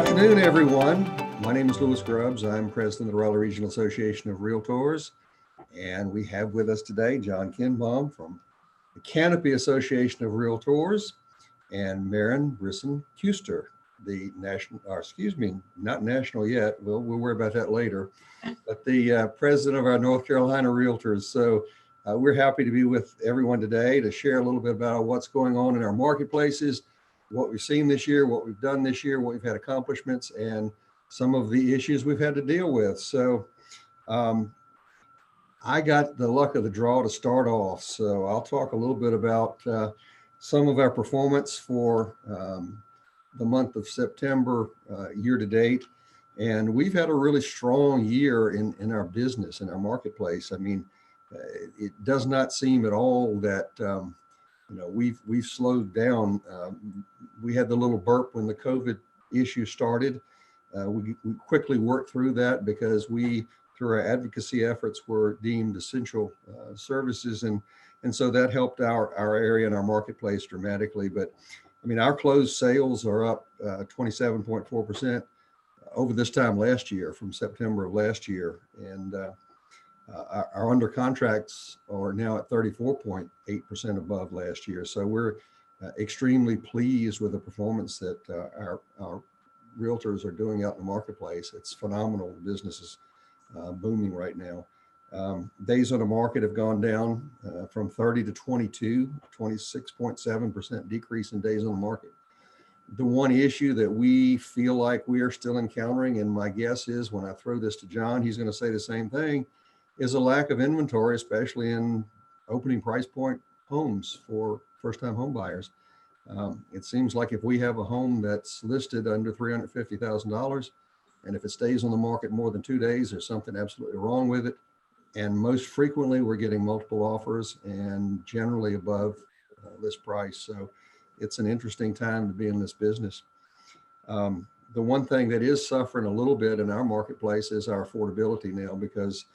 afternoon, everyone. My name is Louis Grubbs. I'm president of the Raleigh Regional Association of Realtors, and we have with us today John Kinbaum from the Canopy Association of Realtors and Maren Brisson-Kuster, the national, or excuse me, not national yet. We'll worry about that later, but the president of our North Carolina Realtors. So we're happy to be with everyone today to share a little bit about what's going on in our marketplaces, what we've seen this year, what we've done this year, what we've had accomplishments, and some of the issues we've had to deal with. So I got the luck of the draw to start off. So I'll talk a little bit about some of our performance for the month of September year to date. And we've had a really strong year in our business, in our marketplace. I mean, it does not seem at all that we've slowed down. We had the little burp when the COVID issue started. We quickly worked through that because we, through our advocacy efforts, were deemed essential services, and so that helped our area and our marketplace dramatically. But I mean, our closed sales are up 27.4% over this time last year, from September of last year, and our under contracts are now at 34.8% above last year. So we're extremely pleased with the performance that our realtors are doing out in the marketplace. It's phenomenal. The business is booming right now. Days on the market have gone down from 30 to 22, 26.7% decrease in days on the market. The one issue that we feel like we are still encountering, and my guess is when I throw this to John, he's going to say the same thing, is a lack of inventory, especially in opening price point homes for first-time home buyers. It seems like if we have a home that's listed under $350,000, and if it stays on the market more than 2 days, there's something absolutely wrong with it. And most frequently, we're getting multiple offers and generally above list price. So it's an interesting time to be in this business. The one thing that is suffering a little bit in our marketplace is our affordability now, because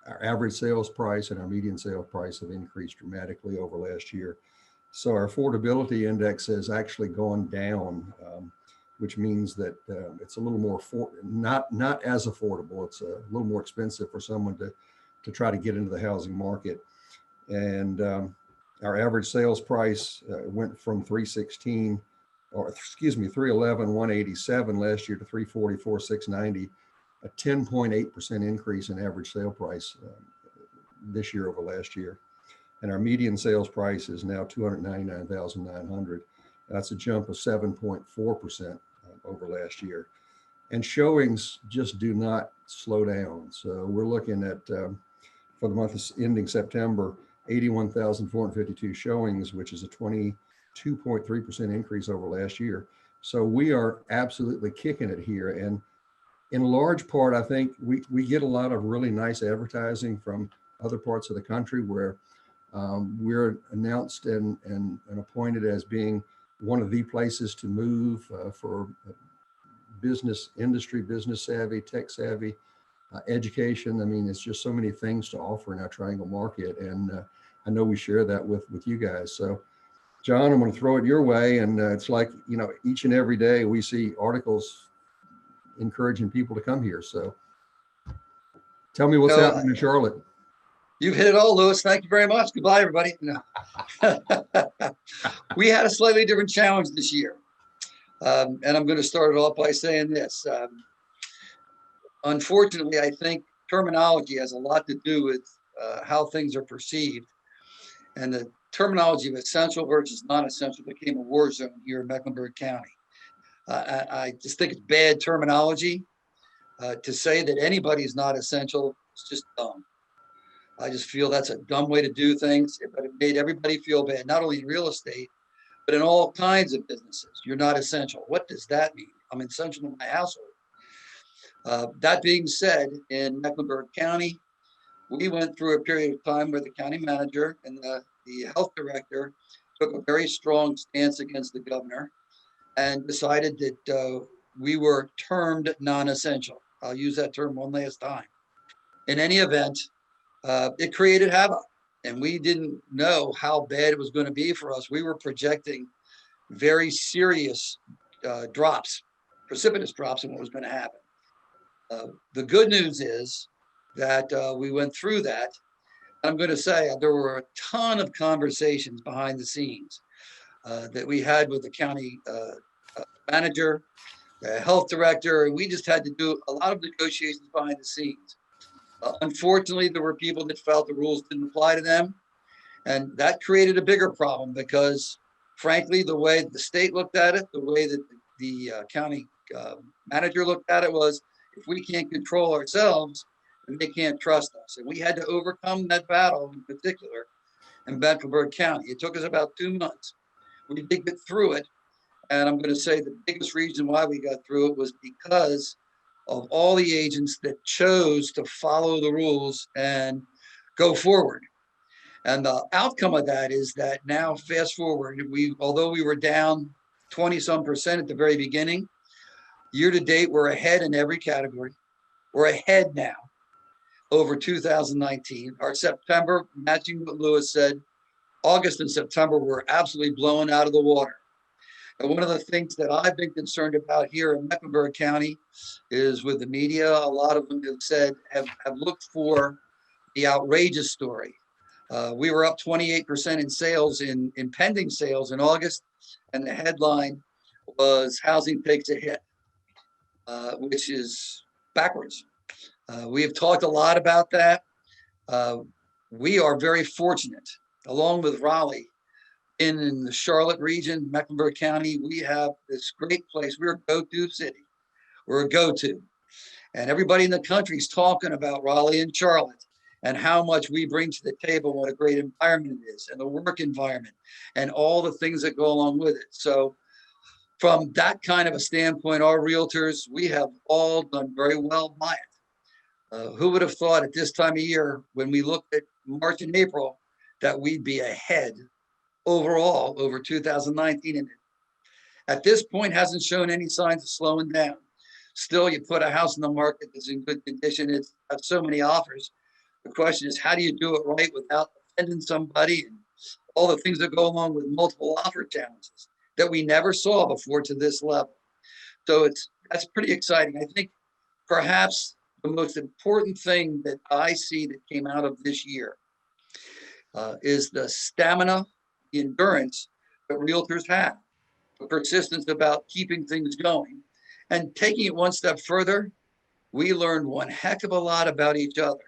our average sales price and our median sales price have increased dramatically over last year. So our affordability index has actually gone down, which means that it's a little more not as affordable. It's a little more expensive for someone to try to get into the housing market. And our average sales price went from 311, 187 last year to 344, 690, a 10.8% increase in average sale price this year over last year. And our median sales price is now $299,900. That's a jump of 7.4% over last year. And showings just do not slow down. So we're looking at, for the month of ending September, 81,452 showings, which is a 22.3% increase over last year. So we are absolutely kicking it here. And in large part, I think we get a lot of really nice advertising from other parts of the country where we're announced and appointed as being one of the places to move for business industry, business savvy, tech savvy, education. I mean, it's just so many things to offer in our Triangle market. And I know we share that with you guys. So John, I'm going to throw it your way. And it's like, each and every day we see articles encouraging people to come here. So tell me what's happening in Charlotte. You've hit it all, Louis. Thank you very much. Goodbye, everybody. No. We had a slightly different challenge this year. And I'm going to start it off by saying this. Unfortunately, I think terminology has a lot to do with how things are perceived. And the terminology of essential versus non-essential became a war zone here in Mecklenburg County. I just think it's bad terminology. To say that anybody is not essential is just dumb. I just feel that's a dumb way to do things, but it made everybody feel bad, not only in real estate, but in all kinds of businesses. You're not essential. What does that mean? I'm essential in my household. That being said, in Mecklenburg County, we went through a period of time where the county manager and the health director took a very strong stance against the governor and decided that we were termed non-essential. I'll use that term one last time. In any event, it created havoc, and we didn't know how bad it was going to be for us. We were projecting very serious drops, precipitous drops in what was going to happen. The good news is that we went through that. I'm going to say there were a ton of conversations behind the scenes that we had with the county manager, the health director, and we just had to do a lot of negotiations behind the scenes. Unfortunately, there were people that felt the rules didn't apply to them, and that created a bigger problem because, frankly, the way the state looked at it, the way that the county manager looked at it was, if we can't control ourselves, then they can't trust us. And we had to overcome that battle in particular in Mecklenburg County. It took us about 2 months. We did get through it. And I'm going to say the biggest reason why we got through it was because of all the agents that chose to follow the rules and go forward. And the outcome of that is that now, fast forward, although we were down 20-some% at the very beginning, year to date, we're ahead in every category. We're ahead now over 2019. Our September, matching what Lewis said, August and September were absolutely blown out of the water. And one of the things that I've been concerned about here in Mecklenburg County is with the media, a lot of them have said, have looked for the outrageous story. We were up 28% in sales, in pending sales in August, and the headline was housing takes a hit, which is backwards. We have talked a lot about that. We are very fortunate, along with Raleigh, in the Charlotte region, Mecklenburg County, we have this great place. We're a go-to city. We're a go-to. And everybody in the country is talking about Raleigh and Charlotte and how much we bring to the table, what a great environment it is, and the work environment, and all the things that go along with it. So from that kind of a standpoint, our realtors, we have all done very well by it. Who would have thought at this time of year, when we looked at March and April, that we'd be ahead overall over 2019, and at this point hasn't shown any signs of slowing down. Still, you put a house in the market that's in good condition, it's got so many offers. The question is, how do you do it right without offending somebody, and all the things that go along with multiple offer challenges that we never saw before to this level. So that's pretty exciting. I think perhaps the most important thing that I see that came out of this year is the stamina, the endurance that realtors have, the persistence about keeping things going. And taking it one step further, we learned one heck of a lot about each other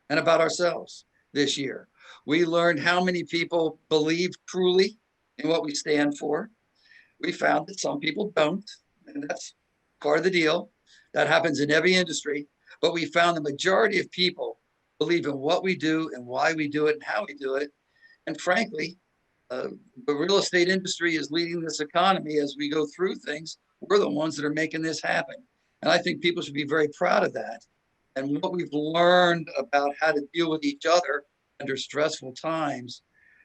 and about ourselves this year. We learned how many people believe truly in what we stand for. We found that some people don't, and that's part of the deal. That happens in every industry. But we found the majority of people believe in what we do and why we do it and how we do it. And frankly, the real estate industry is leading this economy as we go through things. We're the ones that are making this happen. And I think people should be very proud of that. And what we've learned about how to deal with each other under stressful times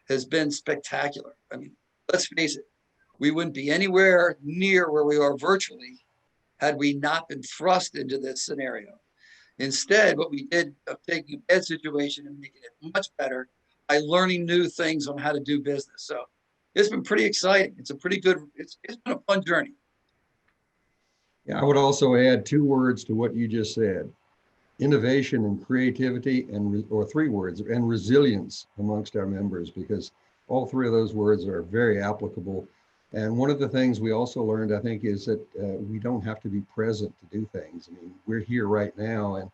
has been spectacular. I mean, let's face it, we wouldn't be anywhere near where we are virtually had we not been thrust into this scenario. Instead, what we did of taking a bad situation and making it much better by learning new things on how to do business. So it's been pretty exciting. It's a pretty good, it's been a fun journey. Yeah, I would also add 2 words to what you just said: innovation and creativity, or 3 words, and resilience amongst our members, because all 3 of those words are very applicable. And one of the things we also learned, I think, is that we don't have to be present to do things. I mean, we're here right now, and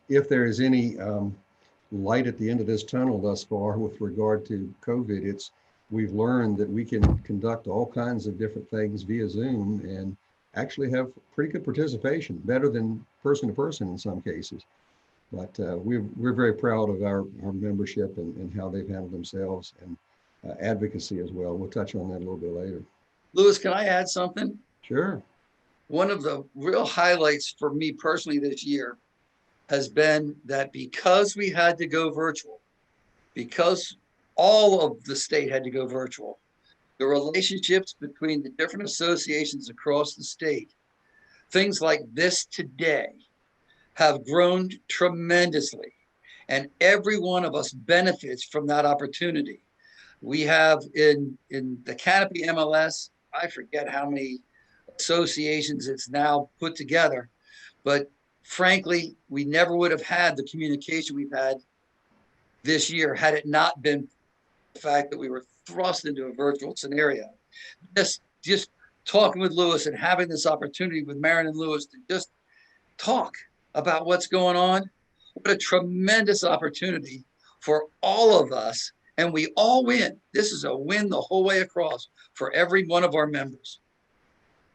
if there is any light at the end of this tunnel thus far with regard to COVID, we've learned that we can conduct all kinds of different things via Zoom and actually have pretty good participation, better than person to person in some cases. But we're very proud of our membership and how they've handled themselves, and advocacy as well. We'll touch on that a little bit later. Lewis, can I add something? Sure. One of the real highlights for me personally this year has been that because we had to go virtual, because all of the state had to go virtual, the relationships between the different associations across the state, things like this today, have grown tremendously. And every one of us benefits from that opportunity. We have in the Canopy MLS, I forget how many associations it's now put together. But frankly, we never would have had the communication we've had this year had it not been the fact that we were thrust into a virtual scenario. Just talking with Lewis and having this opportunity with Marin and Lewis to just talk about what's going on. What a tremendous opportunity for all of us. And we all win. This is a win the whole way across for every one of our members.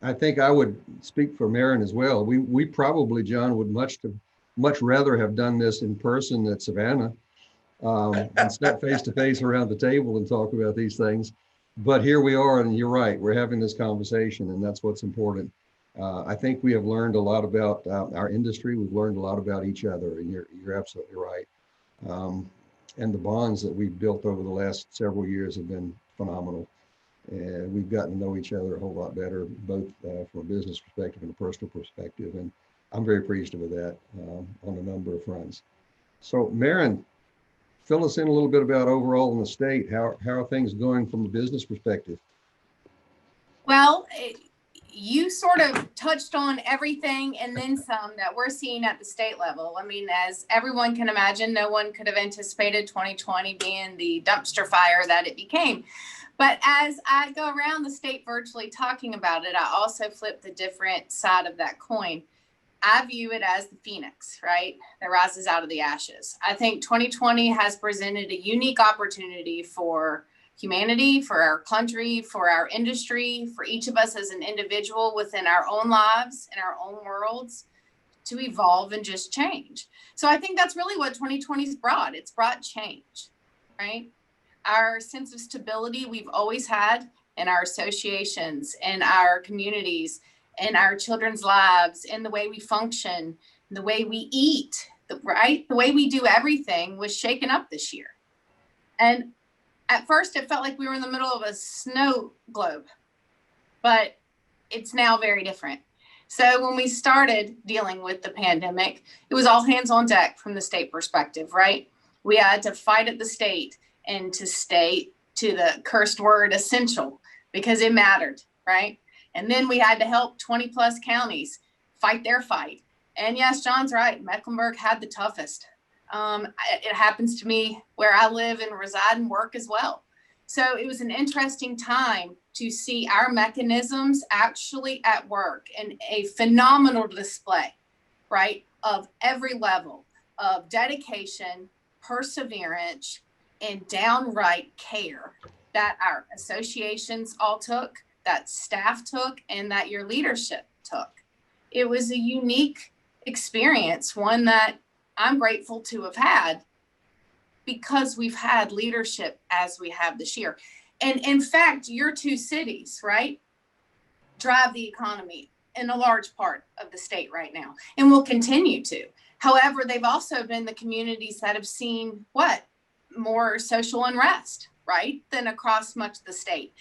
I think I would speak for Marin as well. We probably, John, would much rather have done this in person at Savannah and sat face to face around the table and talk about these things. But here we are, and you're right, we're having this conversation, and that's what's important. I think we have learned a lot about our industry. We've learned a lot about each other, and you're absolutely right. And the bonds that we've built over the last several years have been phenomenal. And we've gotten to know each other a whole lot better, both from a business perspective and a personal perspective. And I'm very appreciative of that on a number of fronts. So Marin, fill us in a little bit about overall in the state. How are things going from a business perspective? Well, you sort of touched on everything and then some that we're seeing at the state level. I mean, as everyone can imagine, no one could have anticipated 2020 being the dumpster fire that it became. But as I go around the state virtually talking about it, I also flip the different side of that coin. I view it as the phoenix, right, that rises out of the ashes. I think 2020 has presented a unique opportunity for humanity, for our country, for our industry, for each of us as an individual within our own lives and our own worlds to evolve and just change. So I think that's really what 2020's brought. It's brought change, right? Our sense of stability we've always had in our associations, in our communities, in our children's lives, in the way we function, the way we eat, right? The way we do everything was shaken up this year. And at first it felt like we were in the middle of a snow globe, but it's now very different. So when we started dealing with the pandemic, it was all hands on deck from the state perspective, right? We had to fight at the state and to stay to the cursed word essential because it mattered, right? And then we had to help 20 plus counties fight their fight. And yes, John's right. Mecklenburg had the toughest. It happens to me where I live and reside and work as well. So it was an interesting time to see our mechanisms actually at work and a phenomenal display, right, of every level of dedication, perseverance, and downright care that our associations all took, that staff took, and that your leadership took. It was a unique experience, one that I'm grateful to have had because we've had leadership as we have this year. And in fact, your two cities, right, drive the economy in a large part of the state right now and will continue to. However, they've also been the communities that have seen what? More social unrest, right, than across much of the state.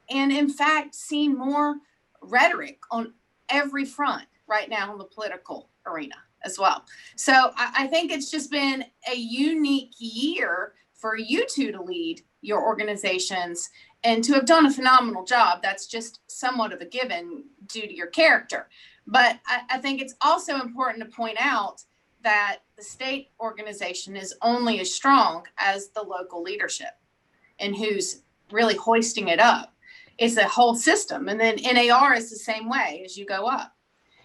And in fact, seen more rhetoric on every front right now in the political arena as well. So I think it's just been a unique year for you two to lead your organizations and to have done a phenomenal job. That's just somewhat of a given due to your character. But I think it's also important to point out that the state organization is only as strong as the local leadership and who's really hoisting it up. It's a whole system. And then NAR is the same way as you go up.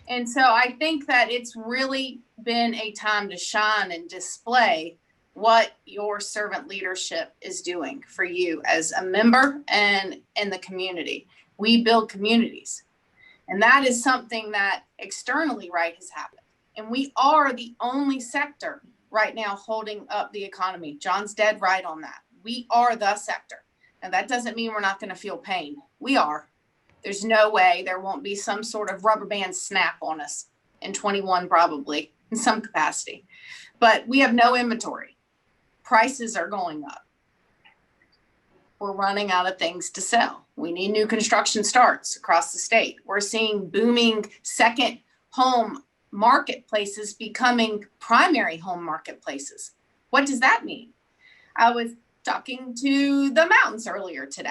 And so I think that it's really been a time to shine and display what your servant leadership is doing for you as a member and in the community. We build communities. And that is something that externally, right, has happened. And we are the only sector right now holding up the economy. John's dead right on that. We are the sector. And that doesn't mean we're not going to feel pain. We are. There's no way there won't be some sort of rubber band snap on us in 21, probably in some capacity. But we have no inventory. Prices are going up. We're running out of things to sell. We need new construction starts across the state. We're seeing booming second home marketplaces becoming primary home marketplaces. What does that mean? I was talking to the mountains earlier today.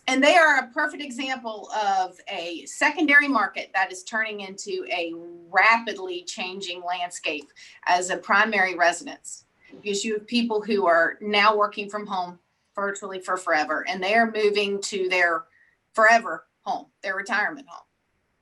And they are a perfect example of a secondary market that is turning into a rapidly changing landscape as a primary residence, because you have people who are now working from home virtually for forever, and they are moving to their forever home, their retirement home,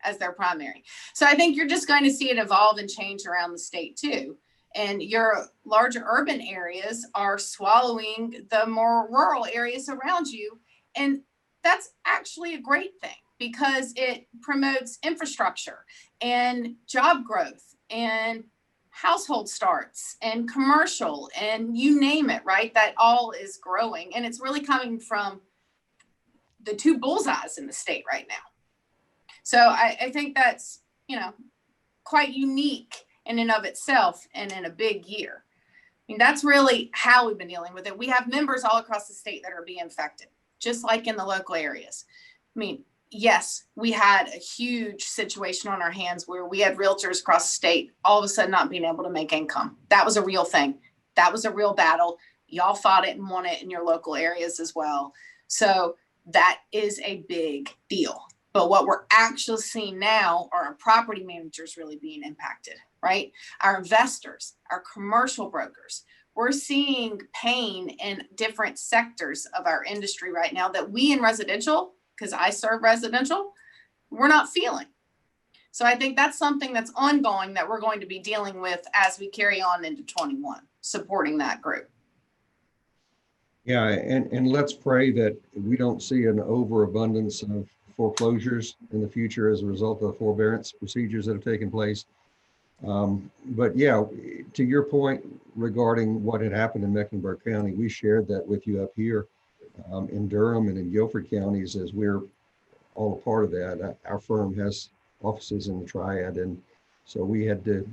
as their primary. So I think you're just going to see it evolve and change around the state too. And your larger urban areas are swallowing the more rural areas around you. And that's actually a great thing, because it promotes infrastructure and job growth and household starts and commercial and you name it, right? That all is growing. And it's really coming from the two bullseyes in the state right now. So I think that's, quite unique in and of itself and in a big year. I mean, that's really how we've been dealing with it. We have members all across the state that are being affected, just like in the local areas. I mean, yes, we had a huge situation on our hands where we had realtors across the state all of a sudden not being able to make income. That was a real thing. That was a real battle. Y'all fought it and won it in your local areas as well. So that is a big deal. But what we're actually seeing now are our property managers really being impacted, right? Our investors, our commercial brokers. We're seeing pain in different sectors of our industry right now that we in residential, because I serve residential, we're not feeling. So I think that's something that's ongoing that we're going to be dealing with as we carry on into 21, supporting that group. Yeah, and let's pray that we don't see an overabundance of foreclosures in the future as a result of the forbearance procedures that have taken place. But yeah, to your point regarding what had happened in Mecklenburg County, we shared that with you up here in Durham and in Guilford counties, as we're all a part of that. Our firm has offices in the Triad, and so we had to,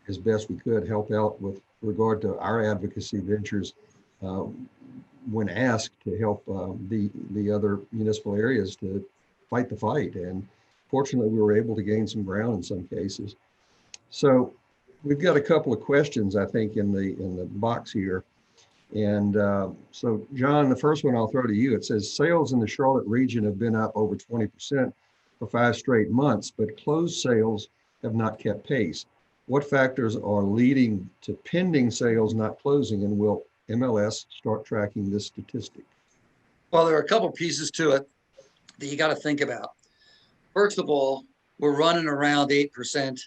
as best we could, help out with regard to our advocacy ventures when asked to help the other municipal areas to fight the fight. And fortunately, we were able to gain some ground in some cases. So we've got a couple of questions, I think, in the box here. And so, John, the first one I'll throw to you. It says sales in the Charlotte region have been up over 20% for 5 straight months, but closed sales have not kept pace. What factors are leading to pending sales not closing, and will MLS start tracking this statistic? Well, there are a couple pieces to it that you got to think about. First of all, we're running around 8%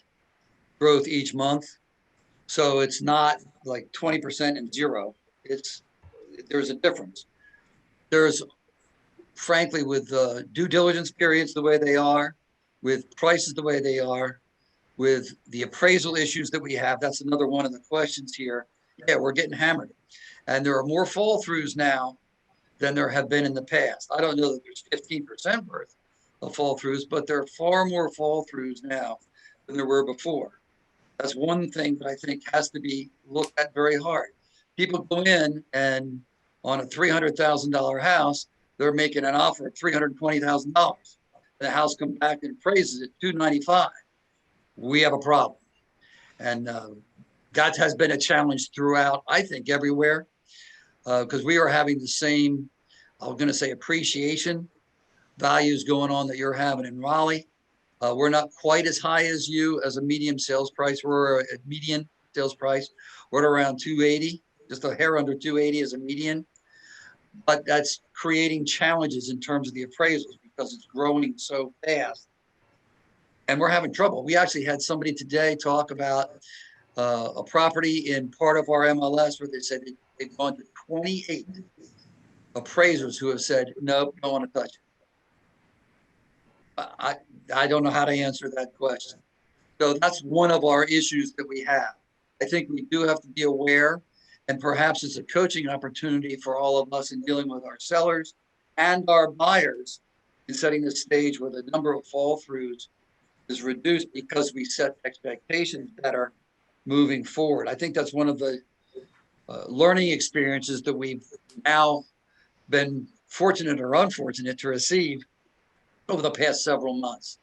growth each month. So it's not like 20% and zero. There's a difference. There's, frankly, with due diligence periods the way they are, with prices the way they are, with the appraisal issues that we have, that's another one of the questions here. Yeah, we're getting hammered. And there are more fall throughs now than there have been in the past. I don't know that there's 15% worth of fall throughs, but there are far more fall throughs now than there were before. That's one thing that I think has to be looked at very hard. People go in and on a $300,000 house, they're making an offer of $320,000. The house comes back and appraises at $295,000. We have a problem. And that has been a challenge throughout, I think, everywhere, because we are having the same, I'm going to say, appreciation values going on that you're having in Raleigh. We're not quite as high as you as a medium sales price. We're at median sales price. We're at around 280, just a hair under 280 as a median. But that's creating challenges in terms of the appraisals because it's growing so fast. And we're having trouble. We actually had somebody today talk about a property in part of our MLS where they said they've gone to 28 appraisers who have said, nope, don't want to touch it. I don't know how to answer that question. So that's one of our issues that we have. I think we do have to be aware, and perhaps it's a coaching opportunity for all of us in dealing with our sellers and our buyers in setting the stage where the number of fall throughs is reduced because we set expectations better moving forward. I think that's one of the learning experiences that we've now been fortunate or unfortunate to receive over the past several months.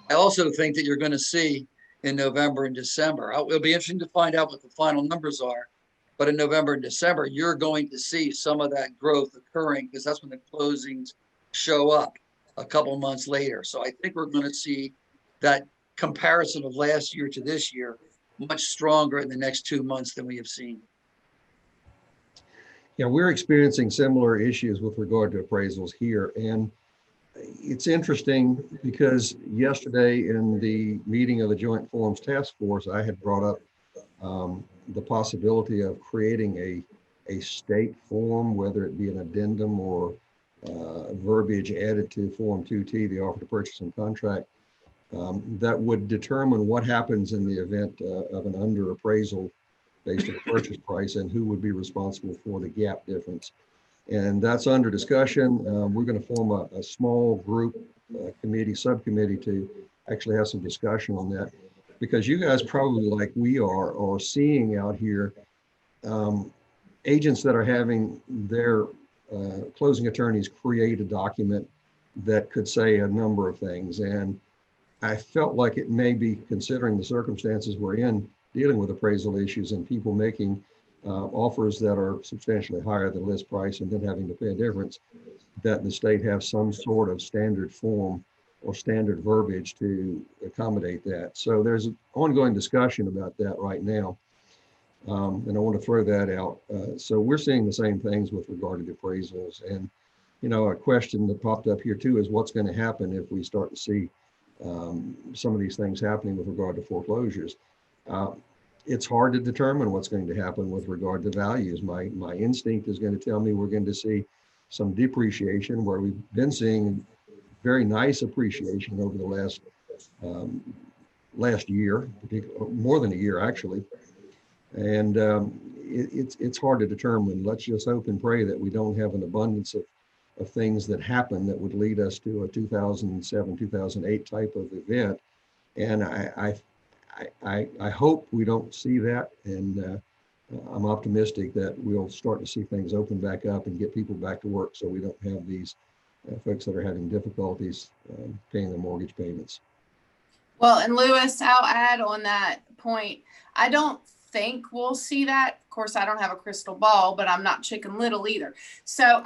I also think that you're going to see in November and December, it'll be interesting to find out what the final numbers are, but in November and December, you're going to see some of that growth occurring because that's when the closings show up a couple of months later. So I think we're going to see that comparison of last year to this year much stronger in the next 2 months than we have seen. Yeah, we're experiencing similar issues with regard to appraisals here. And it's interesting because yesterday in the meeting of the Joint Forums Task Force, I had brought up the possibility of creating a state form, whether it be an addendum or verbiage added to Form 2T, the offer to purchase and contract, that would determine what happens in the event of an under appraisal based on the purchase price and who would be responsible for the gap difference. And that's under discussion. We're going to form a small group subcommittee to actually have some discussion on that, because you guys probably, like we are seeing out here agents that are having their closing attorneys create a document that could say a number of things. And I felt like it may be, considering the circumstances we're in, dealing with appraisal issues and people making offers that are substantially higher than list price and then having to pay a difference, that the state have some sort of standard form or standard verbiage to accommodate that. So there's an ongoing discussion about that right now. And I want to throw that out. So we're seeing the same things with regard to the appraisals. And, you know, a question that popped up here too is what's going to happen if we start to see some of these things happening with regard to foreclosures. It's hard to determine what's going to happen with regard to values. My instinct is going to tell me we're going to see some depreciation, where we've been seeing very nice appreciation over the last year, more than a year actually. And it's hard to determine. Let's just hope and pray that we don't have an abundance of things that happen that would lead us to a 2007, 2008 type of event. And I hope we don't see that. And I'm optimistic that we'll start to see things open back up and get people back to work, so we don't have these folks that are having difficulties paying their mortgage payments. Well, and Lewis, I'll add on that point. I don't think we'll see that. Of course, I don't have a crystal ball, but I'm not Chicken Little either. So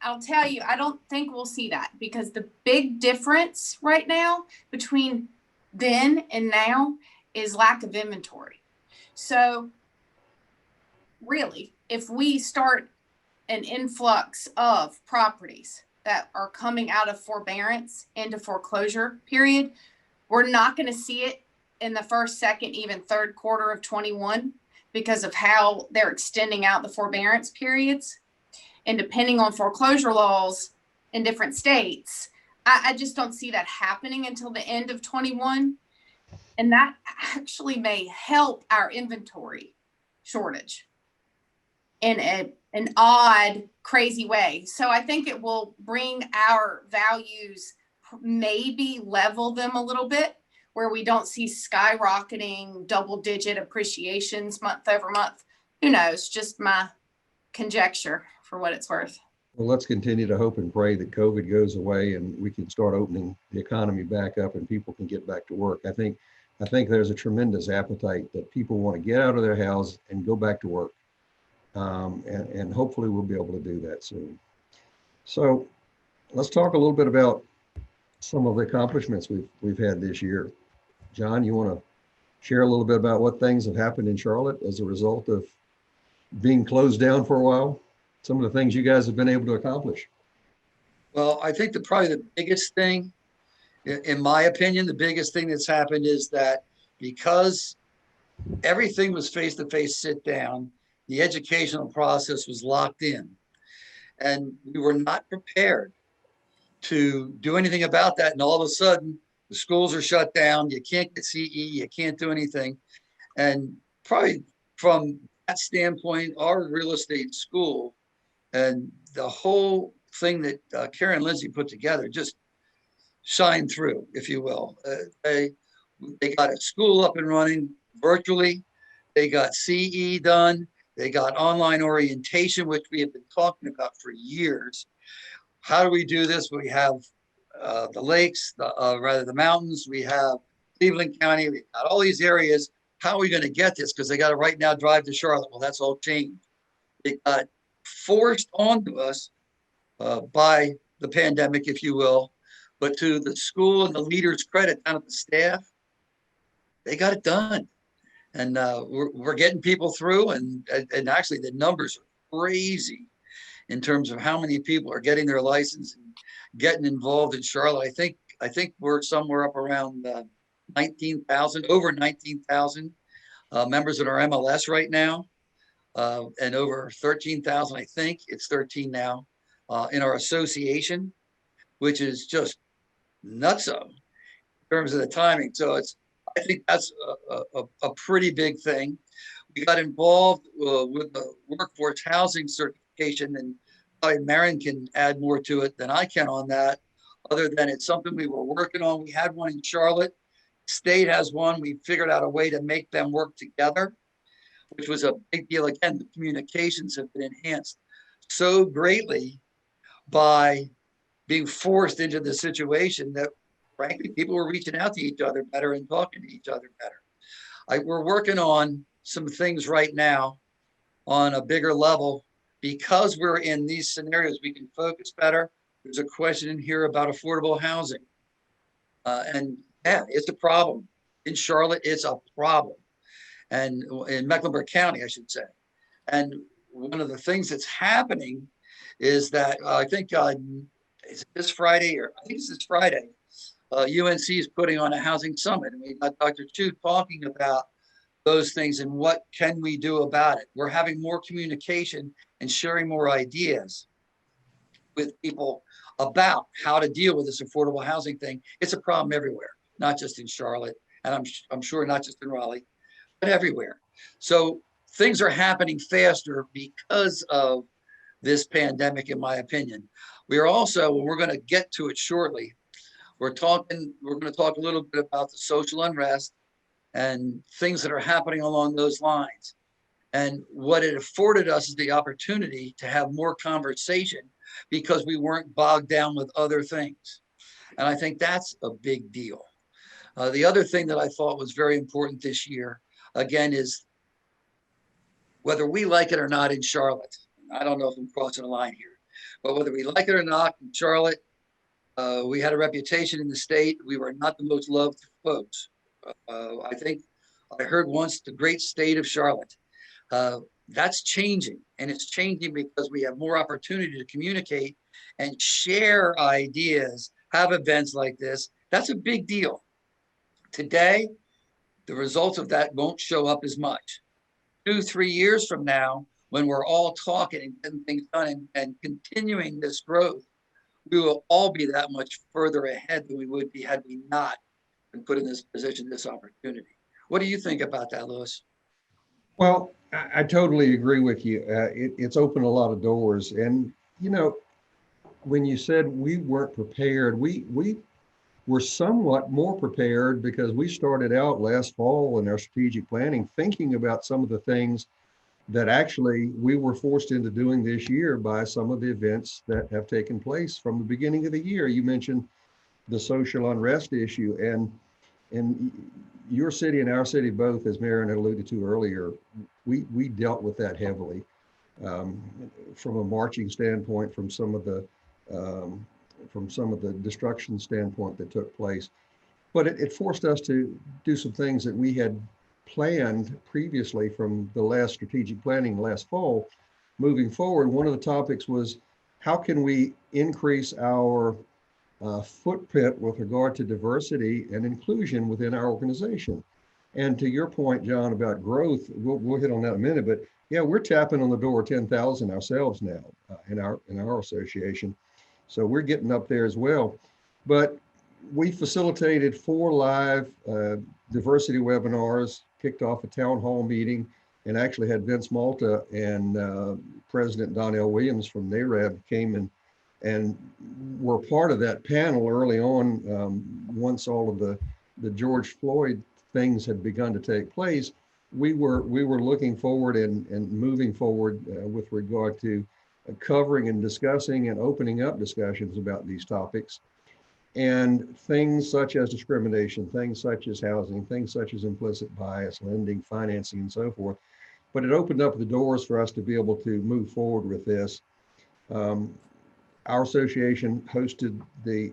I'll tell you, I don't think we'll see that, because the big difference right now between then and now is lack of inventory. So really, if we start an influx of properties that are coming out of forbearance into foreclosure period, we're not going to see it in the first, second, even third quarter of 21, because of how they're extending out the forbearance periods. And depending on foreclosure laws in different states, I just don't see that happening until the end of 21. And that actually may help our inventory shortage in an odd, crazy way. So I think it will bring our values, maybe level them a little bit, where we don't see skyrocketing double-digit appreciations month over month. Who knows? Just my conjecture for what it's worth. Well, let's continue to hope and pray that COVID goes away and we can start opening the economy back up and people can get back to work. I think there's a tremendous appetite that people want to get out of their house and go back to work. And hopefully we'll be able to do that soon. So let's talk a little bit about some of the accomplishments we've had this year. John, you want to share a little bit about what things have happened in Charlotte as a result of being closed down for a while? Some of the things you guys have been able to accomplish. Well, I think probably the biggest thing, in my opinion, the biggest thing that's happened is that because everything was face-to-face sit down, the educational process was locked in, and we were not prepared to do anything about that. And all of a sudden, the schools are shut down. You can't get CE. You can't do anything. And probably from that standpoint, our real estate school and the whole thing that Karen and Lindsay put together just shined through, if you will. They got a school up and running virtually. They got CE done. They got online orientation, which we have been talking about for years. How do we do this? We have the lakes, the mountains. We have Cleveland County. We got all these areas. How are we going to get this? Because they got to right now drive to Charlotte. Well, that's all changed. It got forced onto us by the pandemic, if you will, but to the school and the leaders' credit, down at the staff, they got it done. And we're getting people through, and actually the numbers are crazy in terms of how many people are getting their license and getting involved in Charlotte. I think we're somewhere up around 19,000, over 19,000 members in our MLS right now, and over 13,000, I think it's 13 now, in our association, which is just nutso in terms of the timing. So I think that's a pretty big thing. We got involved with the workforce housing certification, and probably Marion can add more to it than I can on that, other than it's something we were working on. We had one in Charlotte. State has one. We figured out a way to make them work together, which was a big deal. Again, the communications have been enhanced so greatly by being forced into the situation that, frankly, people were reaching out to each other better and talking to each other better. We're working on some things right now on a bigger level. Because we're in these scenarios, we can focus better. There's a question in here about affordable housing. And yeah, it's a problem. In Charlotte, it's a problem. And in Mecklenburg County, I should say. And one of the things that's happening is that I think it's this Friday, or I think it's this Friday, UNC is putting on a housing summit. And we got Dr. Chu talking about those things and what can we do about it. We're having more communication and sharing more ideas with people about how to deal with this affordable housing thing. It's a problem everywhere, not just in Charlotte, and I'm sure not just in Raleigh, but everywhere. So things are happening faster because of this pandemic, in my opinion. We are also, and we're going to get to it shortly, we're going to talk a little bit about the social unrest and things that are happening along those lines. And what it afforded us is the opportunity to have more conversation because we weren't bogged down with other things. And I think that's a big deal. The other thing that I thought was very important this year, again, is whether we like it or not in Charlotte. I don't know if I'm crossing a line here, but whether we like it or not in Charlotte, we had a reputation in the state. We were not the most loved folks. I think I heard once the great state of Charlotte. That's changing, and it's changing because we have more opportunity to communicate and share ideas, have events like this. That's a big deal. Today, the results of that won't show up as much. 2-3 years from now, when we're all talking and getting things done and continuing this growth, we will all be that much further ahead than we would be had we not been put in this position, this opportunity. What do you think about that, Louis? Well, I totally agree with you. It's opened a lot of doors. And, you know, when you said we weren't prepared, we were somewhat more prepared because we started out last fall in our strategic planning, thinking about some of the things that actually we were forced into doing this year by some of the events that have taken place from the beginning of the year. You mentioned the social unrest issue, and your city and our city both, as Marion had alluded to earlier, we dealt with that heavily from a marching standpoint, from some of the destruction standpoint that took place. But it forced us to do some things that we had planned previously from the last strategic planning last fall. Moving forward, one of the topics was how can we increase our footprint with regard to diversity and inclusion within our organization. And to your point, John, about growth, we'll hit on that in a minute, but yeah, we're tapping on the door of 10,000 ourselves now in our association. So we're getting up there as well. But we facilitated 4 live diversity webinars, kicked off a town hall meeting, and actually had Vince Malta and President Donnell Williams from NAREB came and were part of that panel early on. Once all of the George Floyd things had begun to take place, we were looking forward and moving forward with regard to covering and discussing and opening up discussions about these topics. And things such as discrimination, things such as housing, things such as implicit bias, lending, financing, and so forth. But it opened up the doors for us to be able to move forward with this. Our association hosted the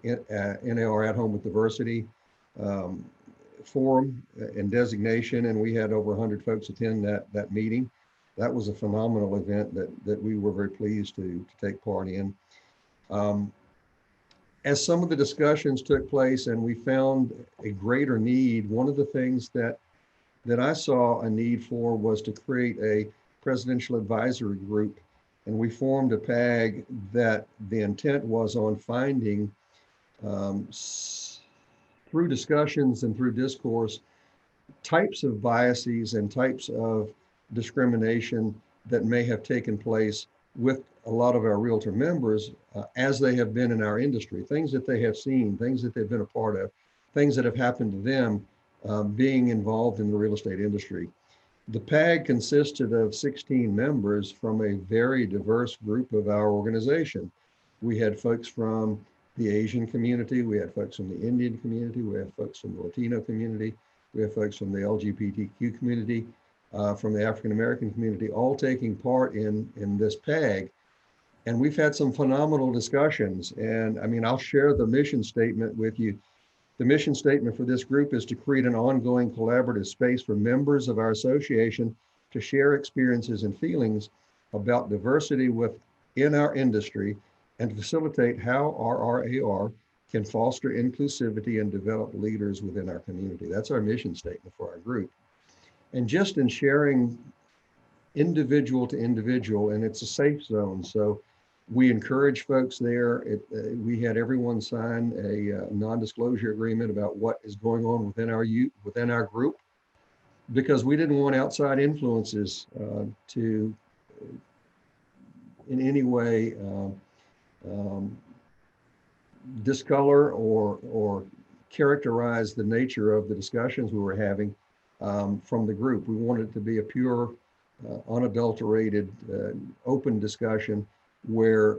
NAR at Home with Diversity forum and designation, and we had over 100 folks attend that meeting. That was a phenomenal event that we were very pleased to take part in. As some of the discussions took place and we found a greater need, one of the things that I saw a need for was to create a presidential advisory group. And we formed a PAG that the intent was on finding, through discussions and through discourse, types of biases and types of discrimination that may have taken place with a lot of our realtor members as they have been in our industry, things that they have seen, things that they've been a part of, things that have happened to them being involved in the real estate industry. The PAG consisted of 16 members from a very diverse group of our organization. We had folks from the Asian community, we had folks from the Indian community, we had folks from the Latino community, we have folks from the LGBTQ community, from the African American community, all taking part in this PAG. And we've had some phenomenal discussions. And I mean, I'll share the mission statement with you. The mission statement for this group is to create an ongoing collaborative space for members of our association to share experiences and feelings about diversity within our industry and to facilitate how RRAR can foster inclusivity and develop leaders within our community. That's our mission statement for our group. And just in sharing individual to individual, and it's a safe zone. So we encourage folks there. We had everyone sign a non-disclosure agreement about what is going on within our group, because we didn't want outside influences to in any way discolor or characterize the nature of the discussions we were having from the group. We wanted it to be a pure, unadulterated, open discussion where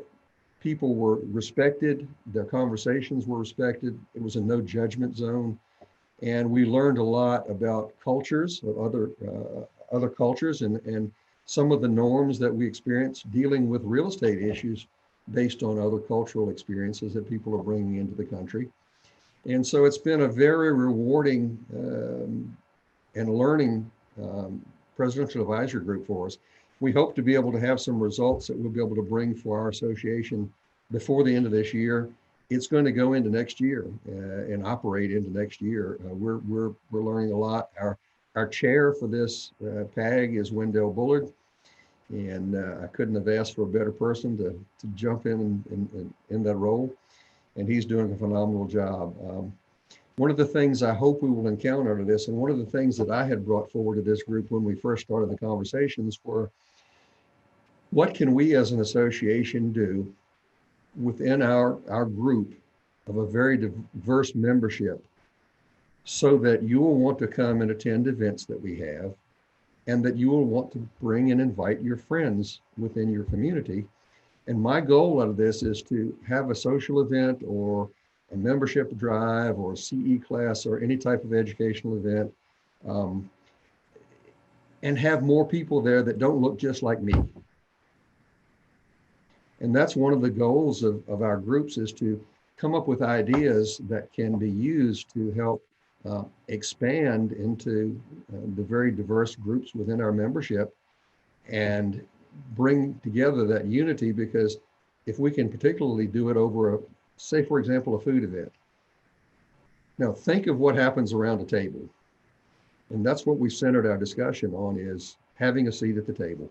people were respected, their conversations were respected. It was a no judgment zone. And we learned a lot about cultures of other cultures and some of the norms that we experience dealing with real estate issues based on other cultural experiences that people are bringing into the country. And so it's been a very rewarding and learning presidential advisory group for us. We hope to be able to have some results that we'll be able to bring for our association before the end of this year. It's going to go into next year and operate into next year. We're learning a lot. Our chair for this PAG is Wendell Bullard, and I couldn't have asked for a better person to jump in that role, and he's doing a phenomenal job. One of the things I hope we will encounter out of this, and one of the things that I had brought forward to this group when we first started the conversations were, what can we as an association do within our group of a very diverse membership so that you will want to come and attend events that we have, and that you will want to bring and invite your friends within your community. And my goal out of this is to have a social event or a membership drive or a CE class or any type of educational event, and have more people there that don't look just like me. And that's one of the goals of our groups, is to come up with ideas that can be used to help expand into the very diverse groups within our membership and bring together that unity. Because if we can particularly do it over say, for example, a food event. Now, think of what happens around a table. And that's what we centered our discussion on, is having a seat at the table.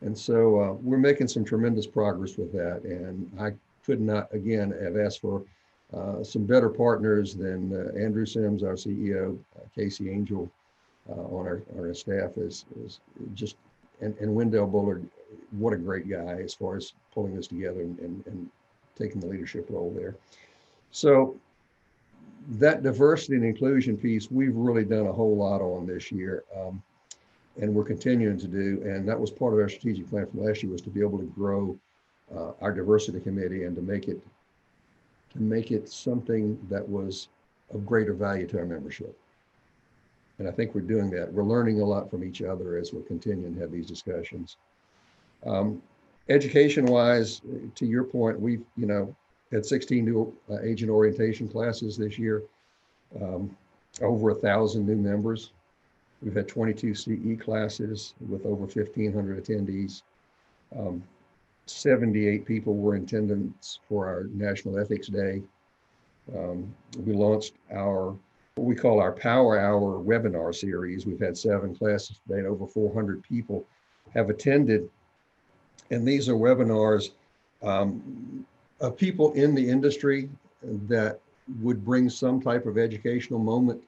And so we're making some tremendous progress with that. And I could not, again, have asked for some better partners than Andrew Sims, our CEO, Casey Angel on our staff is just, and Wendell Bullard, what a great guy as far as pulling this together and taking the leadership role there. So that diversity and inclusion piece, we've really done a whole lot on this year, and we're continuing to do. And that was part of our strategic plan from last year, was to be able to grow our diversity committee and to make it something that was of greater value to our membership. And I think we're doing that. We're learning a lot from each other as we're continuing to have these discussions. Education wise, to your point, we've, had 16 new agent orientation classes this year, over 1,000 new members. We've had 22 CE classes with over 1,500 attendees. 78 people were in attendance for our National Ethics Day. We launched what we call our Power Hour webinar series. We've had 7 classes today, and over 400 people have attended. And these are webinars of people in the industry that would bring some type of educational moment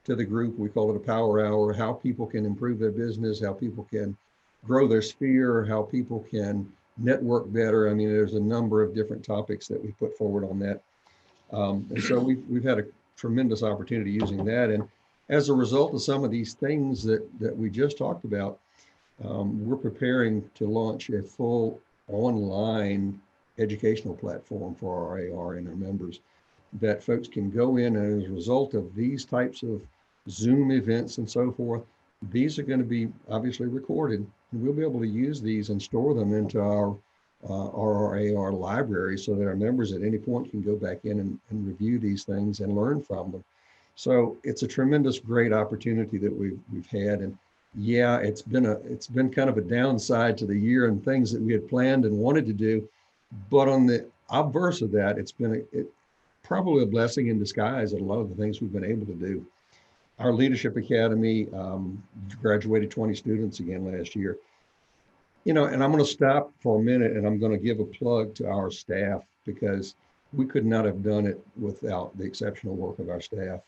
to the group. We call it a Power Hour, how people can improve their business, how people can grow their sphere, how people can network better. I mean, there's a number of different topics that we put forward on that. And so we've had a tremendous opportunity using that. And as a result of some of these things that we just talked about, we're preparing to launch a full online educational platform for our RAR and our members that folks can go in, and as a result of these types of Zoom events and so forth, these are going to be obviously recorded, and we'll be able to use these and store them into our RRAR library so that our members at any point can go back in and review these things and learn from them. So it's a tremendous, great opportunity that we've had. And yeah, it's been kind of a downside to the year and things that we had planned and wanted to do. But on the obverse of that, it's been probably a blessing in disguise at a lot of the things we've been able to do. Our Leadership Academy graduated 20 students again last year. And I'm going to stop for a minute and I'm going to give a plug to our staff, because we could not have done it without the exceptional work of our staff.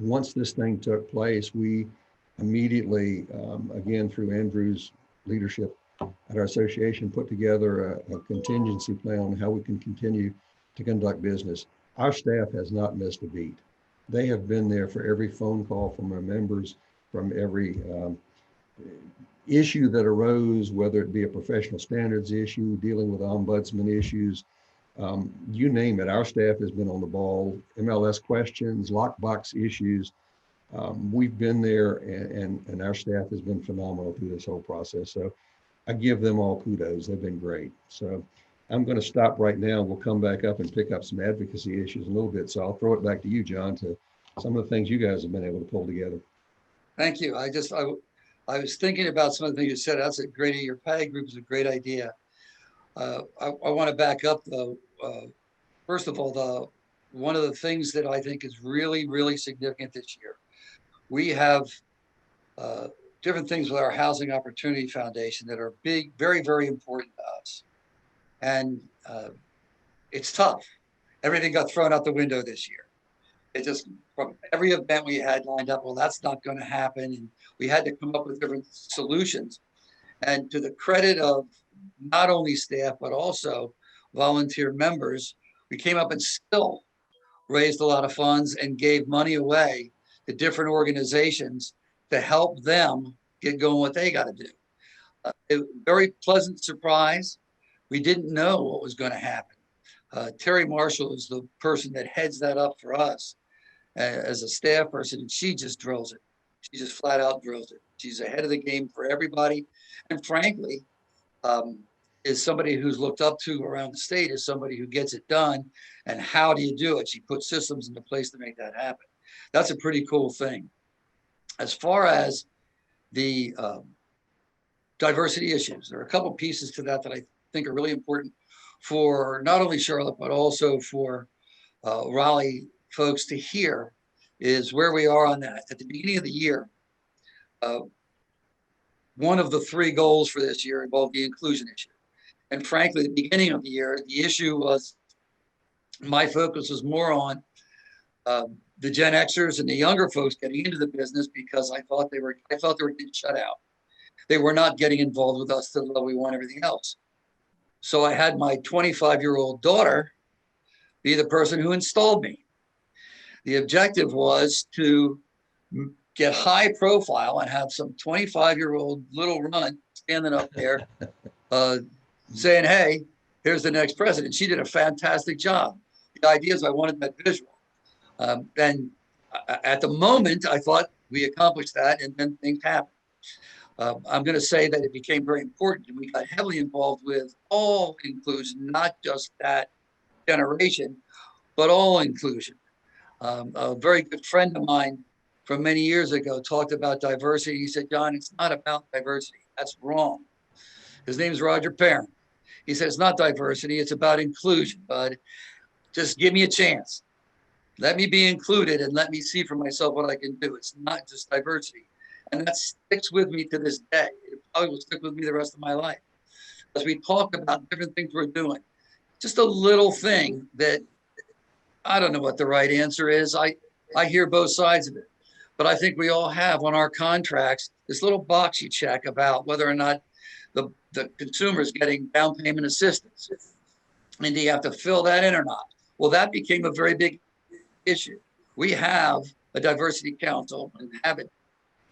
Once this thing took place, we immediately, again, through Andrew's leadership at our association, put together a contingency plan on how we can continue to conduct business. Our staff has not missed a beat. They have been there for every phone call from our members, from every issue that arose, whether it be a professional standards issue, dealing with ombudsman issues, you name it. Our staff has been on the ball. MLS questions, lockbox issues. We've been there, and our staff has been phenomenal through this whole process. So I give them all kudos. They've been great. So I'm going to stop right now. We'll come back up and pick up some advocacy issues a little bit. So I'll throw it back to you, John, to some of the things you guys have been able to pull together. Thank you. I was thinking about some of the things you said. That's a great, your PAG group is a great idea. I want to back up though. First of all, one of the things that I think is really, really significant this year, we have different things with our Housing Opportunity Foundation that are big, very, very important to us. And it's tough. Everything got thrown out the window this year. It just, from every event we had lined up, well, that's not going to happen. And we had to come up with different solutions. And to the credit of not only staff, but also volunteer members, we came up and still raised a lot of funds and gave money away to different organizations to help them get going what they got to do. A very pleasant surprise. We didn't know what was going to happen. Terry Marshall is the person that heads that up for us as a staff person, and she just drills it. She just flat out drills it. She's ahead of the game for everybody. And frankly, is somebody who's looked up to around the state, is somebody who gets it done. And how do you do it? She puts systems into place to make that happen. That's a pretty cool thing. As far as the diversity issues, there are a couple pieces to that I think are really important for not only Charlotte, but also for Raleigh folks to hear, is where we are on that. At the beginning of the year, one of the 3 goals for this year involved the inclusion issue. And frankly, at the beginning of the year, the issue was, my focus was more on the Gen Xers and the younger folks getting into the business, because I felt they were getting shut out. They were not getting involved with us to the level we want everything else. So I had my 25-year-old daughter be the person who installed me. The objective was to get high profile and have some 25-year-old little runt standing up there saying, hey, here's the next president. She did a fantastic job. The idea is I wanted that visual. And at the moment, I thought we accomplished that, and then things happened. I'm going to say that it became very important, and we got heavily involved with all inclusion, not just that generation, but all inclusion. A very good friend of mine from many years ago talked about diversity. He said, John, it's not about diversity. That's wrong. His name's Roger Perrin. He said, it's not diversity, it's about inclusion, bud. Just give me a chance. Let me be included and let me see for myself what I can do. It's not just diversity. And that sticks with me to this day. It probably will stick with me the rest of my life. As we talk about different things we're doing, just a little thing that I don't know what the right answer is. I hear both sides of it, but I think we all have on our contracts this little box you check about whether or not the consumer is getting down payment assistance. And do you have to fill that in or not? Well, that became a very big issue. We have a diversity council and have a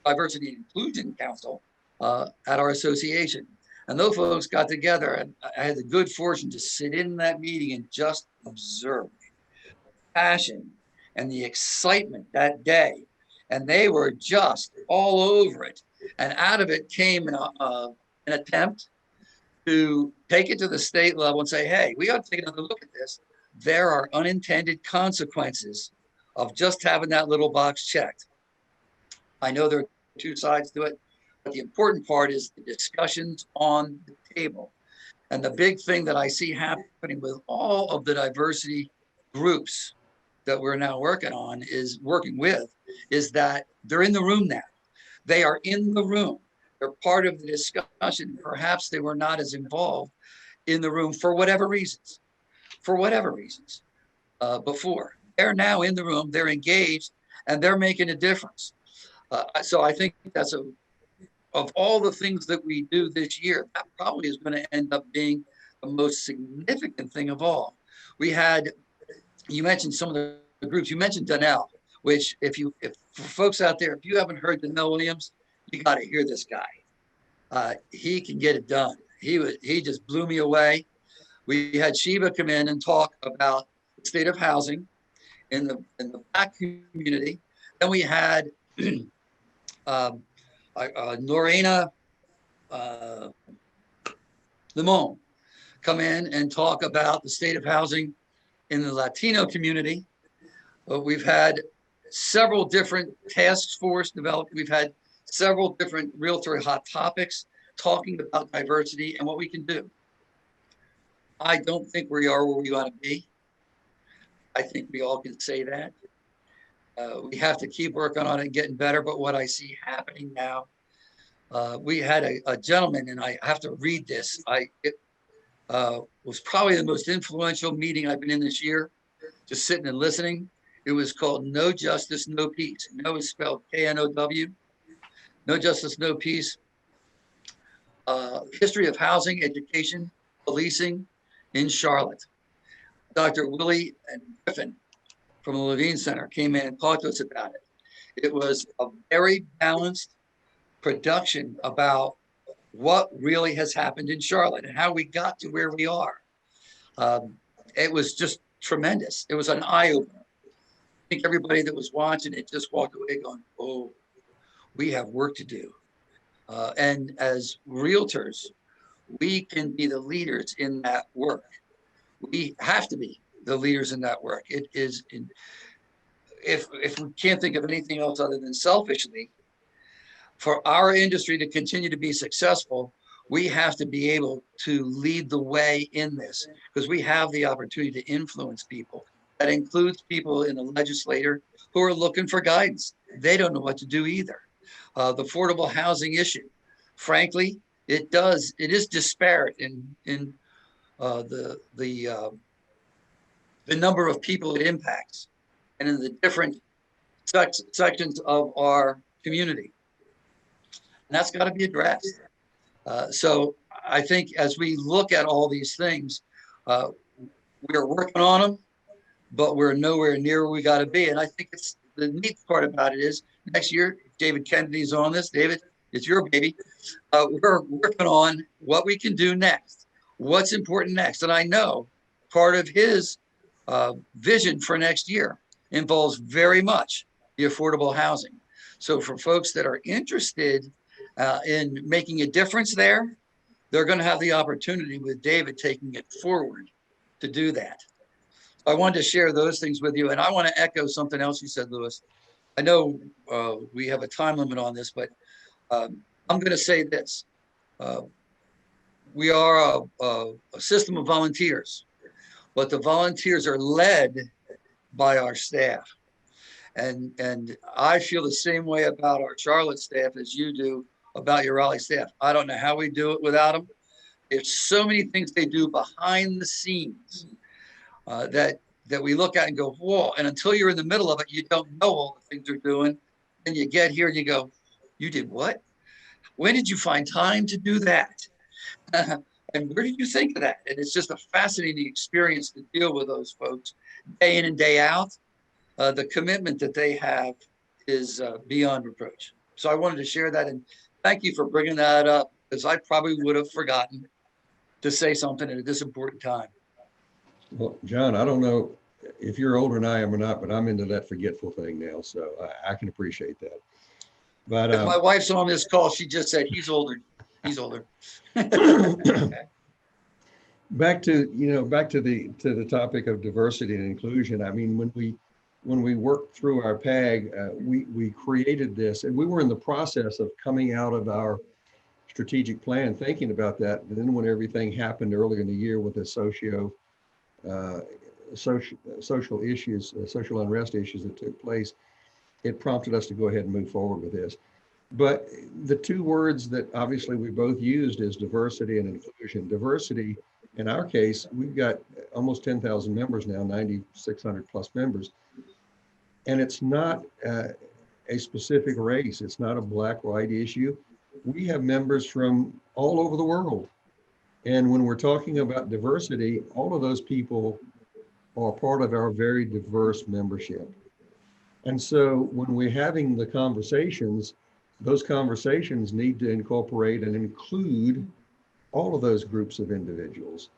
diversity and inclusion council at our association. And those folks got together, and I had the good fortune to sit in that meeting and just observe the passion and the excitement that day. And they were just all over it. And out of it came an attempt to take it to the state level and say, hey, we got to take another look at this. There are unintended consequences of just having that little box checked. I know there are two sides to it, but the important part is the discussions on the table. And the big thing that I see happening with all of the diversity groups that we're now working with is that they're in the room now. They are in the room. They're part of the discussion. Perhaps they were not as involved in the room for whatever reasons before. They're now in the room, they're engaged, and they're making a difference. So I think that's of all the things that we do this year, that probably is going to end up being the most significant thing of all. You mentioned some of the groups, you mentioned Donnell, which if for folks out there, if you haven't heard Donnell Williams, you got to hear this guy. He can get it done. He just blew me away. We had Shiva come in and talk about the state of housing in the Black community. Then we had Norena Limon come in and talk about the state of housing in the Latino community. We've had several different task force developed. We've had several different realtor hot topics talking about diversity and what we can do. I don't think we are where we want to be. I think we all can say that. We have to keep working on it and getting better. But what I see happening now, we had a gentleman, and I have to read this. It was probably the most influential meeting I've been in this year, just sitting and listening. It was called No Justice, No Peace. No is spelled K-N-O-W. No Justice, No Peace. History of housing, education, policing in Charlotte. Dr. Willie and Griffin from the Levine Center came in and talked to us about it. It was a very balanced production about what really has happened in Charlotte and how we got to where we are. It was just tremendous. It was an eye-opener. I think everybody that was watching it just walked away going, oh, we have work to do. And as realtors, we can be the leaders in that work. We have to be the leaders in that work. It is, if we can't think of anything else other than selfishly, for our industry to continue to be successful, we have to be able to lead the way in this because we have the opportunity to influence people. That includes people in the legislature who are looking for guidance. They don't know what to do either. The affordable housing issue, frankly, it is disparate in the number of people it impacts and in the different sections of our community. And that's got to be addressed. So I think as we look at all these things, we're working on them, but we're nowhere near where we got to be. And I think it's the neat part about it is next year, David Kennedy's on this. David, it's your baby. We're working on what we can do next, what's important next. And I know part of his vision for next year involves very much the affordable housing. So for folks that are interested in making a difference there, they're going to have the opportunity with David taking it forward to do that. I wanted to share those things with you. And I want to echo something else you said, Lewis. I know we have a time limit on this, but I'm going to say this. We are a system of volunteers, but the volunteers are led by our staff. And I feel the same way about our Charlotte staff as you do about your Raleigh staff. I don't know how we do it without them. There's so many things they do behind the scenes that we look at and go, whoa. And until you're in the middle of it, you don't know all the things they're doing. And you get here and you go, you did what? When did you find time to do that? And where did you think of that? And it's just a fascinating experience to deal with those folks day in and day out. The commitment that they have is beyond reproach. So I wanted to share that, and thank you for bringing that up, because I probably would have forgotten to say something at this important time. Well, John, I don't know if you're older than I am or not, but I'm into that forgetful thing now, so I can appreciate that. But if my wife's on this call, she just said he's older. He's older. Back to the topic of diversity and inclusion. I mean, when we worked through our PAG, we created this, and we were in the process of coming out of our strategic plan, thinking about that. And then when everything happened earlier in the year with the social issues, social unrest issues that took place, it prompted us to go ahead and move forward with this. But the two words that obviously we both used is diversity and inclusion. Diversity, in our case, we've got almost 10,000 members now, 9,600 plus members. And it's not a specific race. It's not a black-white issue. We have members from all over the world. And when we're talking about diversity, all of those people are part of our very diverse membership. And so when we're having the conversations, those conversations need to incorporate and include all of those groups of individuals.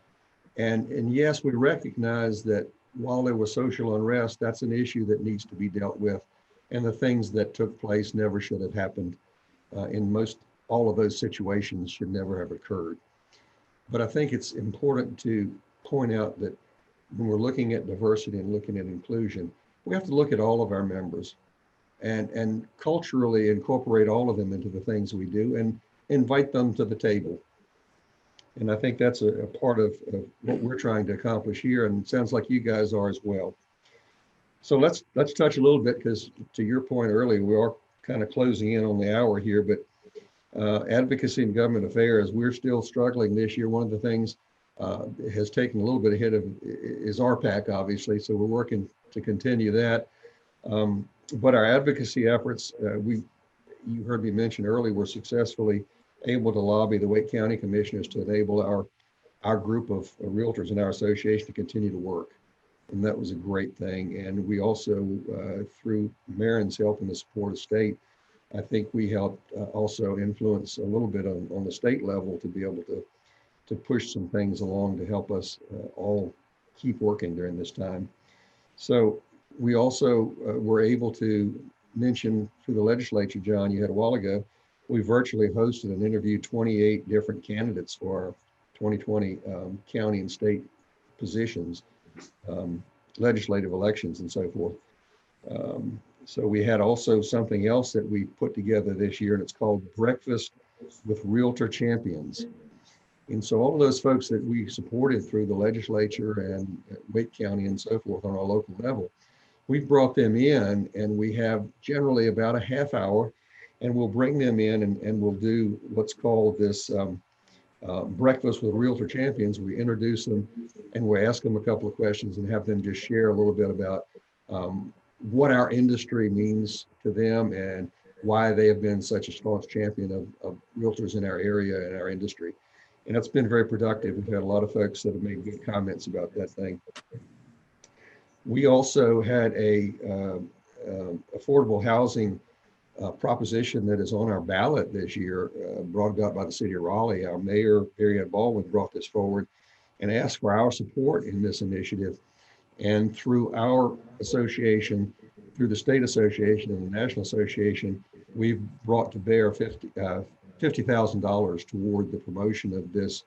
And yes, we recognize that while there was social unrest, that's an issue that needs to be dealt with. And the things that took place never should have happened. All of those situations should never have occurred. But I think it's important to point out that when we're looking at diversity and looking at inclusion, we have to look at all of our members and culturally incorporate all of them into the things we do and invite them to the table. And I think that's a part of what we're trying to accomplish here, and it sounds like you guys are as well. So let's touch a little bit, because to your point earlier, we are kind of closing in on the hour here, but advocacy and government affairs, we're still struggling this year. One of the things has taken a little bit of hit is RPAC, obviously, so we're working to continue that. But our advocacy efforts, you heard me mention earlier, we're successfully able to lobby the Wake County commissioners to enable our group of realtors in our association to continue to work. And that was a great thing. And we also, through Marin's help and the support of state, I think we helped also influence a little bit on the state level to be able to push some things along to help us all keep working during this time. So we also were able to mention through the legislature, John, you had a while ago, we virtually hosted and interviewed 28 different candidates for our 2020 county and state positions, legislative elections and so forth. So we had also something else that we put together this year, and it's called Breakfast with Realtor Champions. And so all of those folks that we supported through the legislature and Wake County and so forth on our local level, we brought them in, and we have generally about a half hour, and we'll bring them in and we'll do what's called this Breakfast with Realtor Champions. We introduce them and we ask them a couple of questions and have them just share a little bit about what our industry means to them and why they have been such a staunch champion of realtors in our area and our industry. And it's been very productive. We've had a lot of folks that have made good comments about that thing. We also had a affordable housing proposition that is on our ballot this year, brought about by the city of Raleigh. Our mayor, Barry Baldwin, brought this forward and asked for our support in this initiative. And through our association, through the state association and the national association, we've brought to bear $50,000 toward the promotion of this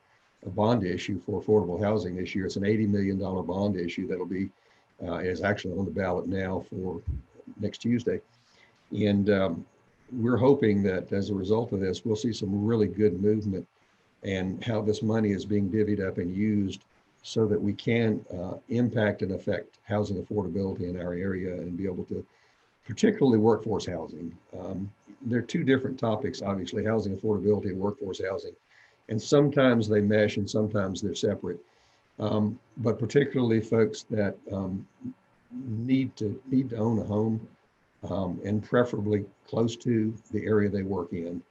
bond issue for affordable housing this year. It's an $80 million bond issue that'll be, is actually on the ballot now for next Tuesday. And we're hoping that as a result of this, we'll see some really good movement and how this money is being divvied up and used so that we can impact and affect housing affordability in our area and be able to, particularly workforce housing. They're two different topics, obviously, housing affordability and workforce housing. And sometimes they mesh and sometimes they're separate. But particularly folks that need to own a home and preferably close to the area they work in.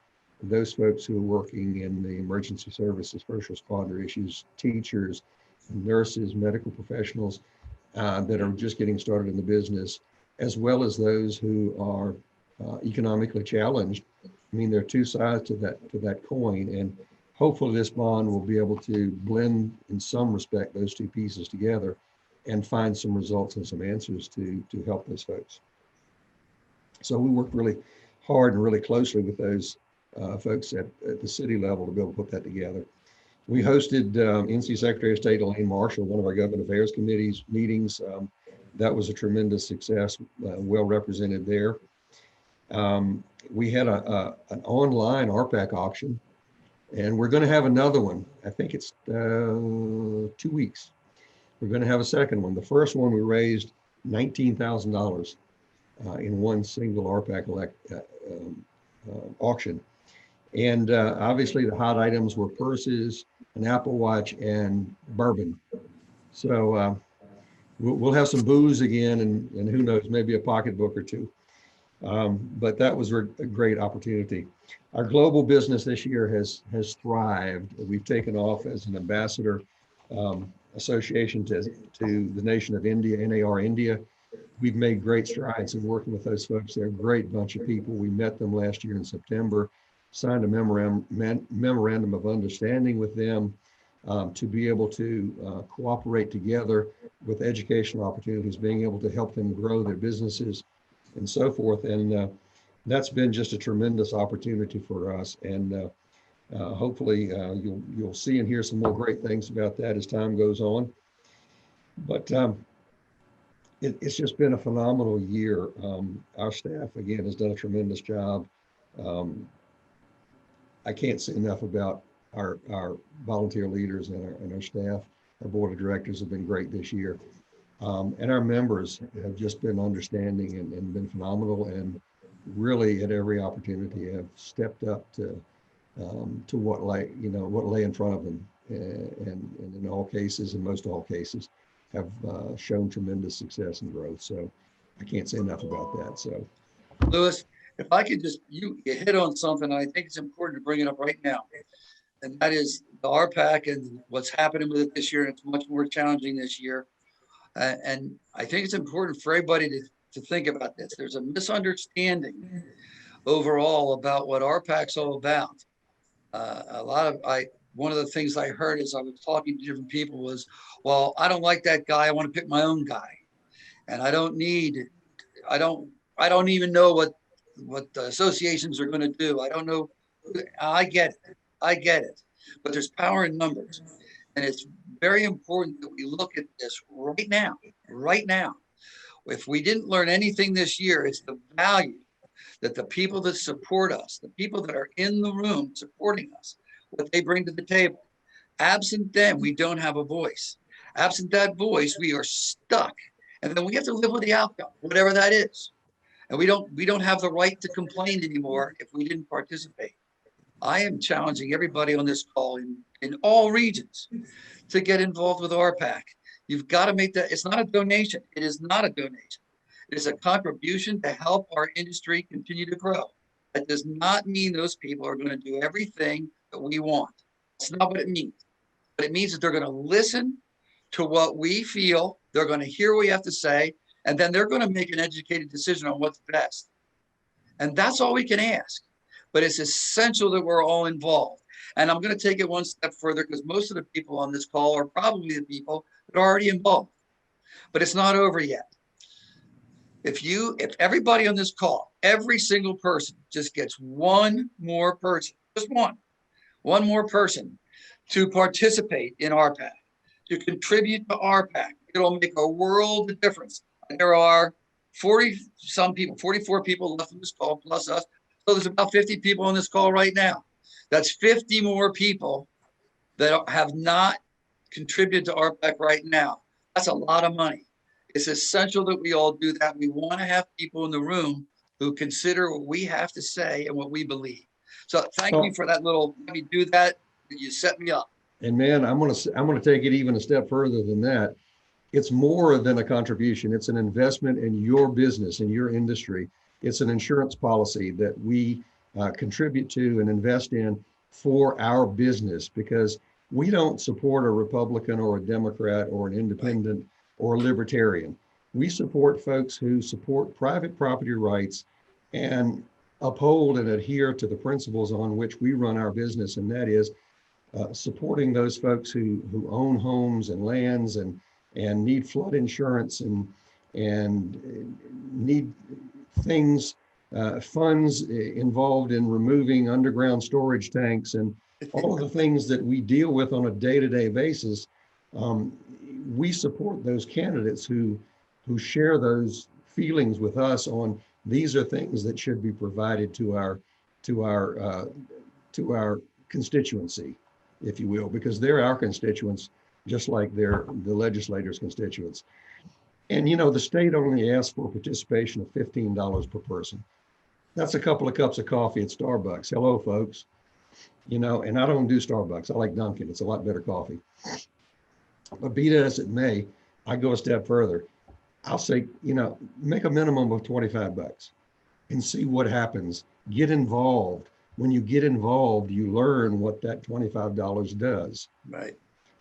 Those folks who are working in the emergency services, first responder issues, teachers, nurses, medical professionals that are just getting started in the business, as well as those who are economically challenged. I mean, there are two sides to that coin, and hopefully this bond will be able to blend in some respect those two pieces together and find some results and some answers to help those folks. So we worked really hard and really closely with those folks at the city level to be able to put that together. We hosted NC Secretary of State Elaine Marshall, one of our government affairs committee's meetings. That was a tremendous success, well represented there. We had an online RPAC auction, and we're going to have another one. I think it's 2 weeks. We're going to have a second one. The first one we raised $19,000 in one single RPAC auction. And obviously the hot items were purses, an Apple Watch, and bourbon. So we'll have some booze again, and who knows, maybe a pocketbook or two. But that was a great opportunity. Our global business this year has thrived. We've taken off as an ambassador association to the nation of India, NAR India. We've made great strides in working with those folks. They're a great bunch of people. We met them last year in September, signed a memorandum of understanding with them to be able to cooperate together with educational opportunities, being able to help them grow their businesses and so forth. And that's been just a tremendous opportunity for us. And hopefully you'll see and hear some more great things about that as time goes on. But it's just been a phenomenal year. Our staff, again, has done a tremendous job. I can't say enough about our volunteer leaders and our staff. Our board of directors have been great this year. And our members have just been understanding and been phenomenal, and really at every opportunity have stepped up to what lay in front of them, and in all cases, in most all cases, have shown tremendous success and growth. So I can't say enough about that. So, Louis, if I could just, you hit on something, I think it's important to bring it up right now. And that is the RPAC and what's happening with it this year. And it's much more challenging this year. And I think it's important for everybody to think about this. There's a misunderstanding overall about what RPAC's all about. One of the things I heard as I was talking to different people was, well, I don't like that guy. I want to pick my own guy. And I don't even know what the associations are going to do. I don't know. I get it. But there's power in numbers. And it's very important that we look at this right now. If we didn't learn anything this year, it's the value that the people that support us, the people that are in the room supporting us, what they bring to the table. Absent them, we don't have a voice. Absent that voice, we are stuck. And then we have to live with the outcome, whatever that is. And we don't have the right to complain anymore if we didn't participate. I am challenging everybody on this call in all regions to get involved with RPAC. You've got to make that. It's not a donation. It is not a donation. It is a contribution to help our industry continue to grow. That does not mean those people are going to do everything that we want. That's not what it means. But it means that they're going to listen to what we feel. They're going to hear what we have to say, and then they're going to make an educated decision on what's best. And that's all we can ask. But it's essential that we're all involved. And I'm going to take it one step further, because most of the people on this call are probably the people that are already involved. But it's not over yet. If everybody on this call, every single person just gets one more person just one more person to participate in RPAC, to contribute to RPAC. It'll make a world of difference. There are 40 some people, 44 people left in this call plus us. So there's about 50 people on this call right now. That's 50 more people that have not contributed to RPAC right now. That's a lot of money. It's essential that we all do that. We want to have people in the room who consider what we have to say and what we believe. So thank you for that little, let me do that. You set me up. And man, I'm gonna take it even a step further than that. It's more than a contribution. It's an investment in your business, in your industry. It's an insurance policy that we contribute to and invest in for our business, because we don't support a Republican or a Democrat or an independent or a libertarian. We support folks who support private property rights and uphold and adhere to the principles on which we run our business, and that is supporting those folks who own homes and lands and need flood insurance and need things, funds involved in removing underground storage tanks and all of the things that we deal with on a day-to-day basis. We support those candidates who share those feelings with us on these are things that should be provided to our constituency, if you will, because they're our constituents, just like they're the legislators' constituents. And you know, the state only asks for participation of $15 per person. That's a couple of cups of coffee at Starbucks. Hello, folks. You know, and I don't do Starbucks. I like Dunkin'. It's a lot better coffee. But be that as it may, I go a step further. I'll say, you know, make a minimum of $25 and see what happens. Get involved. When you get involved, you learn what that $25 does. Right.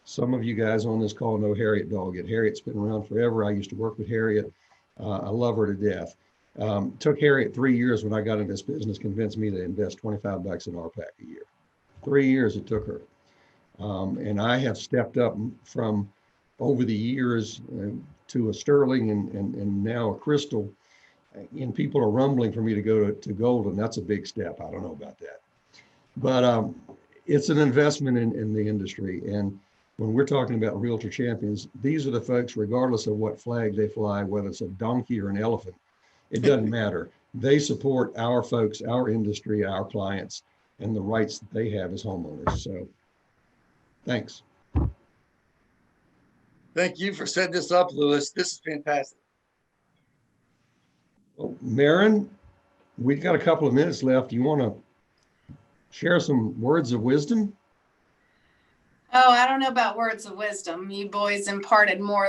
Some of you guys on this call know Harriet Doggett. Harriet's been around forever. I used to work with Harriet. I love her to death. Took Harriet 3 years when I got into this business, convinced me to invest $25 in RPAC a year. 3 years it took her. And I have stepped up from over the years to a Sterling and now a Crystal. And people are rumbling for me to go to Golden. That's a big step. I don't know about that. But it's an investment in the industry. And when we're talking about Realtor Champions, these are the folks, regardless of what flag they fly, whether it's a donkey or an elephant, it doesn't matter. They support our folks, our industry, our clients, and the rights that they have as homeowners. So thanks. Thank you for setting this up, Louis. This is fantastic. Well, Maren, we've got a couple of minutes left. You want to share some words of wisdom? Oh, I don't know about words of wisdom. You boys imparted more